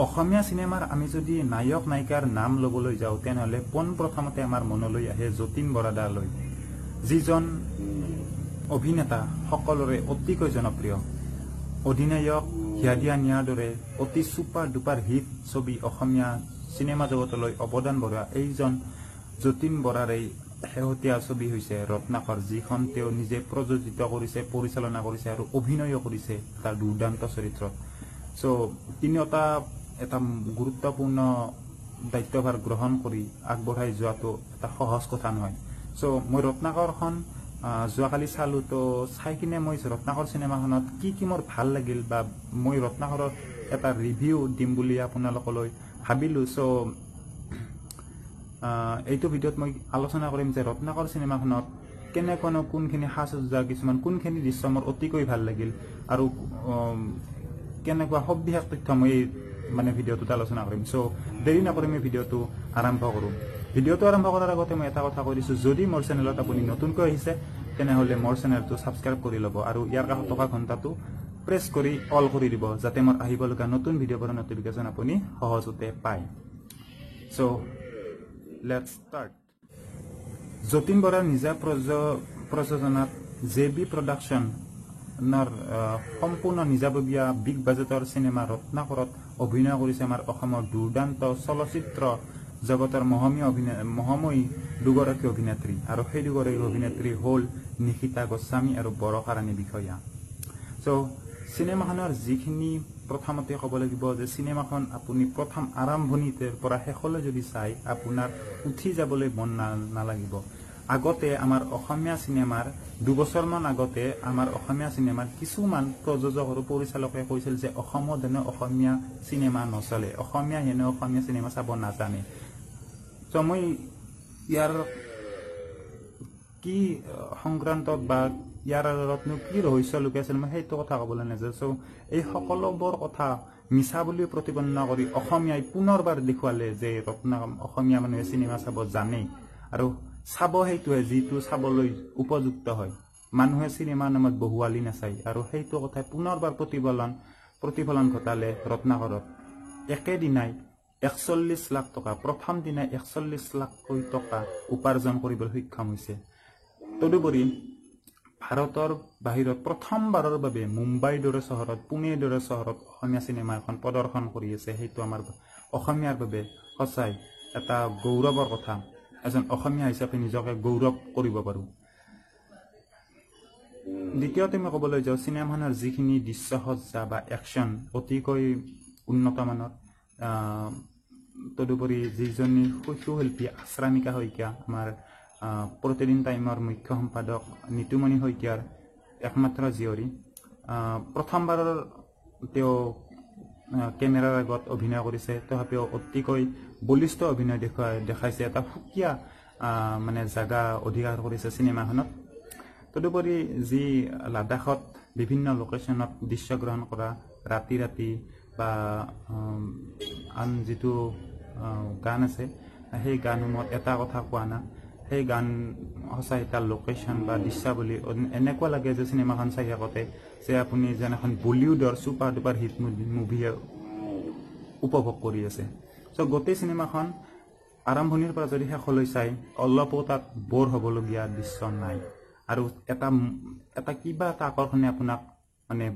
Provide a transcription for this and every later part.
অসমীয়া সিনেমাৰ আমি যদি নায়ক নায়িকাৰ নাম লবলৈ যাওঁ তেনেহলে পোনপ্ৰথমতে আমাৰ মনলৈ আহে যতীন বৰাদালৈ, যিজন অভিনেতা সকলোৰে অতিকৈ জনপ্ৰিয়। অধিনায়ক, হিয়া দিয়া নিয়াৰ দৰে অতি ছুপাৰ ডুপাৰ হিট ছবি অসমীয়া চিনেমা জগতলৈ অৱদান বঢ়োৱা এইজন যতীন বৰাৰে শেহতীয়া ছবি হৈছে ৰত্নাকৰ, যিখন তেওঁ নিজে প্ৰযোজিত কৰিছে, পৰিচালনা কৰিছে আৰু অভিনয় কৰিছে তাৰ দুৰ্দান্ত চৰিত্ৰত। সো তিনিওটা এটা গুৰুত্বপূৰ্ণ দায়িত্বভাৰ গ্ৰহণ কৰি আগবঢ়াই যোৱাটো এটা সহজ কথা নহয়। সো মই ৰত্নাকৰখন যোৱাকালি চালো, তো চাই কিনে মই ৰত্নাকৰ চিনেমাখনত কি মোৰ ভাল লাগিল বা মই ৰত্নাকৰৰ এটা ৰিভিউ দিম বুলি আপোনালোকলৈ ভাবিলো। সো এইটো ভিডিঅ'ত মই আলোচনা কৰিম যে ৰত্নাকৰ চিনেমাখনত কেনেকুৱানো কোনখিনি সাজ সজ্জা, কিছুমান কোনখিনি দৃশ্য মোৰ অতিকৈ ভাল লাগিল আৰু কেনেকুৱা সবিশেষ তথ্য মই মানে ভিডিঅ'টোত আলোচনা কৰিম। সো দেৰি নকৰি মই ভিডিঅ'টো আৰম্ভ কৰোঁ। ভিডিঅ'টো আৰম্ভ কৰাৰ আগতে মই এটা কথা কৈ দিছোঁ, যদি মোৰ চেনেলত আপুনি নতুনকৈ আহিছে তেনেহ'লে মোৰ চেনেলটো ছাবস্ক্ৰাইব কৰি ল'ব আৰু ইয়াৰ কাষত থকা ঘণ্টাটো প্ৰেছ কৰি অল কৰি দিব, যাতে মোৰ আহিবলগা নতুন ভিডিঅ'বোৰৰ নটিফিকেশ্যন আপুনি সহজতে পায়। So let's start. যতীন বৰাৰ নিজা প্ৰযোজনাত JB প্ৰডাকশ্যনৰ সম্পূৰ্ণ নিজাববীয়া বিগ বাজেটৰ চিনেমা ৰত্নাকৰত অভিনয় কৰিছে আমাৰ অসমৰ দুৰ্দান্ত চলচ্চিত্ৰ জগতৰ মহাময়ী দুগৰাকী অভিনেত্ৰী, আৰু সেই দুগৰাকী অভিনেত্ৰী হ'ল নিশিতা গোস্বামী আৰু বৰষা ৰাণী বিষয়া। সো চিনেমাখনৰ যিখিনি প্ৰথমতে ক'ব লাগিব যে চিনেমাখন আপুনি প্ৰথম আৰম্ভণিতে পৰা শেষলৈ যদি চাই আপোনাৰ উঠি যাবলৈ মন নালাগিব। আগতে আমাৰ অসমীয়া চিনেমাৰ দুবছৰমান আগতে আমাৰ অসমীয়া চিনেমাৰ কিছুমান প্ৰযোজক আৰু পৰিচালকে কৈছিল যে অসমত হেনো অসমীয়া চিনেমা নচলে, অসমীয়া হেনো অসমীয়া চিনেমা চাব নাজানে। ত' মই ইয়াৰ কি সংক্ৰান্তত বা ইয়াৰ আঁৰতনো কি ৰহস্য লুকাই আছিল মই সেইটো কথা ক'বলৈ নাযাওঁ। চ' এই সকলোবোৰ কথা মিছা বুলি প্ৰতিপন্ন কৰি অসমীয়াই পুনৰবাৰ দেখুৱালে যে অসমীয়া মানুহে চিনেমা চাব জানে আৰু চাব সেইটোৱে যিটো চাবলৈ উপযুক্ত হয়। মানুহে চিনেমা নামত বহুৱালি নাচায়, আৰু সেইটো কথাই পুনৰবাৰ প্ৰতিফলন ঘটালে ৰত্নাকৰত। একেদিনাই 41 লাখ টকা, প্ৰথম দিনাই 41 লাখ টকা উপাৰ্জন কৰিবলৈ সক্ষম হৈছে। তদুপৰি ভাৰতৰ বাহিৰত প্ৰথমবাৰৰ বাবে মুম্বাইৰ দৰে চহৰত, পুনেৰ দৰে চহৰত অসমীয়া চিনেমা এখন প্ৰদৰ্শন কৰি আছে। সেইটো আমাৰ অসমীয়াৰ বাবে সঁচাই এটা গৌৰৱৰ কথা। এজন অসমীয়া হিচাপে নিজকে গৌৰৱ কৰিব পাৰোঁ। দ্বিতীয়তে মই ক'বলৈ যাওঁ, চিনেমাখনৰ যিখিনি দৃশ্যসজ্জা বা একশ্যন অতিকৈ উন্নত মানৰ। তদুপৰি যিজনী শিল্পী আশ্ৰামিকা শইকীয়া, আমাৰ প্ৰতিদিন টাইমৰ মুখ্য সম্পাদক নিতুমণি শইকীয়াৰ একমাত্ৰ জীয়ৰী, প্ৰথমবাৰৰ তেওঁ কেমেৰাৰ আগত অভিনয় কৰিছে, তথাপিও অতিকৈ বলিষ্ঠ অভিনয় দেখাইছে। এটা সুকীয়া মানে জাগা অধিকাৰ কৰিছে চিনেমাখনত। তদুপৰি যি লাডাখত বিভিন্ন লোকেশ্যনত দৃশ্যগ্ৰহণ কৰা ৰাতি বা আন যিটো গান আছে, সেই গানসমূহত এটা কথা কোৱা না, সেই গান সঁচাই এটা লোকেশ্যন বা দৃশ্যাৱলী এনেকুৱা লাগে যে চিনেমাখন চাই থাকোঁতে যে আপুনি যেন এখন বলিউডৰ ছুপাৰ ডুপাৰ হিট মুভি উপভোগ কৰি আছে। চ' গোটেই চিনেমাখন আৰম্ভণিৰ পৰা যদি শেষলৈ চাই অলপো তাত বৰ হ'বলগীয়া দৃশ্য নাই, আৰু এটা কিবা এটা আকৰ্ষণে আপোনাক মানে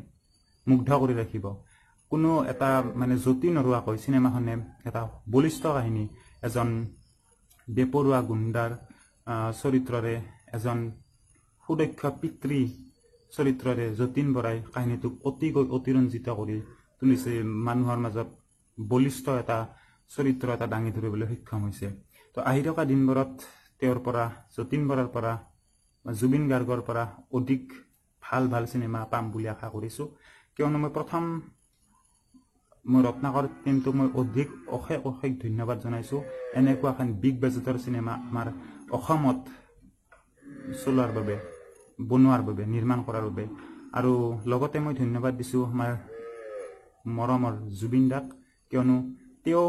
মুগ্ধ কৰি ৰাখিব। কোনো এটা মানে জুতি নৰোৱাকৈ চিনেমাখনে এটা বলিষ্ঠ কাহিনী, এজন বেপৰুৱা গুণ্ডাৰ চৰিত্ৰৰে, এজন সুদক্ষ পিতৃ চৰিত্ৰৰে যতীন বৰাই কাহিনীটোক অতিকৈ অতিৰঞ্জিত কৰি তুলিছে। মানুহৰ মাজত বলিষ্ঠ এটা চৰিত্ৰ এটা দাঙি ধৰিবলৈ সক্ষম হৈছে। তো আহি থকা দিনবোৰত তেওঁৰ পৰা, যতীন বৰাৰ পৰা, জুবিন গাৰ্গৰ পৰা অধিক ভাল চিনেমা পাম বুলি আশা কৰিছোঁ। কিয়নো মই ৰত্নাকৰ কিন্তু মই অশেষ ধন্যবাদ জনাইছোঁ এনেকুৱা এখন বিগ বাজেটৰ চিনেমা আমাৰ অসমত চলোৱাৰ বাবে, বনোৱাৰ বাবে, নিৰ্মাণ কৰাৰ বাবে। আৰু লগতে মই ধন্যবাদ দিছোঁ আমাৰ মৰমৰ জুবিন দাক, কিয়নো তেওঁ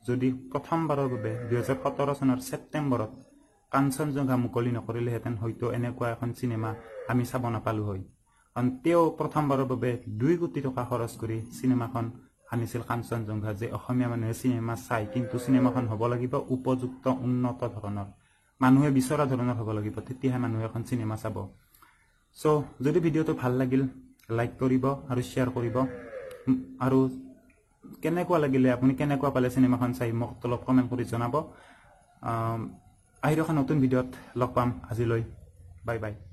যদি প্ৰথমবাৰৰ বাবে 2017 চনৰ ছেপ্টেম্বৰত কাঞ্চনজংঘা মুকলি নকৰিলেহেঁতেন হয়তো এনেকুৱা এখন চিনেমা আমি চাব নাপালোঁ হয়। কাৰণ তেওঁ প্ৰথমবাৰৰ বাবে 2 কোটি টকা খৰচ কৰি চিনেমাখন আনিছিল কাঞ্চনজংঘা যে অসমীয়া মানুহে চিনেমা চাই কিন্তু চিনেমাখন হ'ব লাগিব উপযুক্ত উন্নত ধৰণৰ মানুহে বিচৰা ধৰণৰ হ'ব লাগিব তেতিয়াহে মানুহে এখন চিনেমা চাব সো যদি ভিডিওটো ভাল লাগিল লাইক কৰিব আৰু শেয়াৰ কৰিব আৰু কেনেকুৱা লাগিলে আপুনি কেনেকুৱা পালে চিনেমাখন চাই মোক তলত কমেন্ট কৰি জনাব আহিৰ এখন নতুন ভিডিওত লগ পাম আজিলৈ বাই বাই